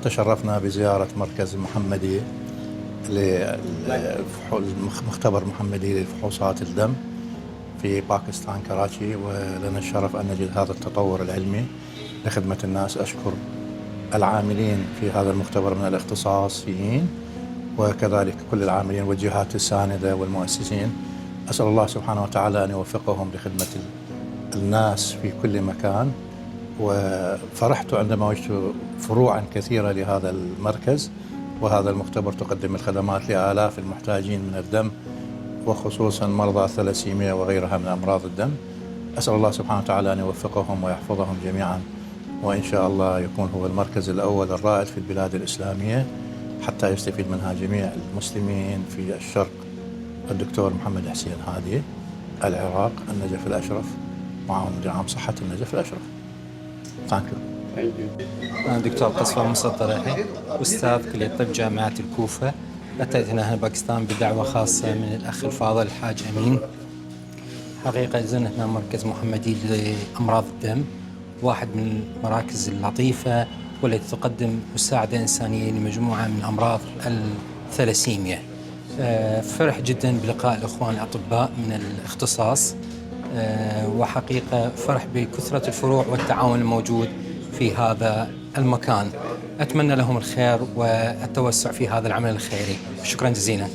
تشرفنا بزيارة مركز محمدي مختبر محمدي لفحوصات الدم في باكستان كراچي، ولنا الشرف أن نجد هذا التطور العلمي لخدمة الناس. أشكر العاملين في هذا المختبر من الاختصاصيين وكذلك كل العاملين والجهات الساندة والمؤسسين. أسأل الله سبحانه وتعالى أن يوفقهم لخدمة الناس في كل مكان. وفرحت عندما وجدت فروعا كثيرة لهذا المركز، وهذا المختبر تقدم الخدمات لآلاف المحتاجين من الدم، وخصوصا مرضى الثلاسيميا وغيرها من أمراض الدم. أسأل الله سبحانه وتعالى أن يوفقهم ويحفظهم جميعا، وإن شاء الله يكون هو المركز الأول الرائد في البلاد الإسلامية حتى يستفيد منها جميع المسلمين في الشرق. الدكتور محمد حسين هادي، العراق، النجف الأشرف، معاون مدير عام صحة النجف الأشرف. ثانك يو. أنا دكتور قصفة موسى الطريحي، أستاذ كلية طب جامعة الكوفة. أتينا هنا باكستان بدعوة خاصة من الأخ الفاضل الحاج أمين. حقيقة زرنا هنا مركز محمدي لأمراض الدم، واحد من المراكز اللطيفة والتي تقدم مساعدة إنسانية لمجموعة من أمراض الثلاسيميا. فرح جدا بلقاء الأخوان الأطباء من الاختصاص، وحقيقة فرح بكثرة الفروع والتعاون الموجود في هذا المكان. أتمنى لهم الخير والتوسع في هذا العمل الخيري. شكرا جزيلا.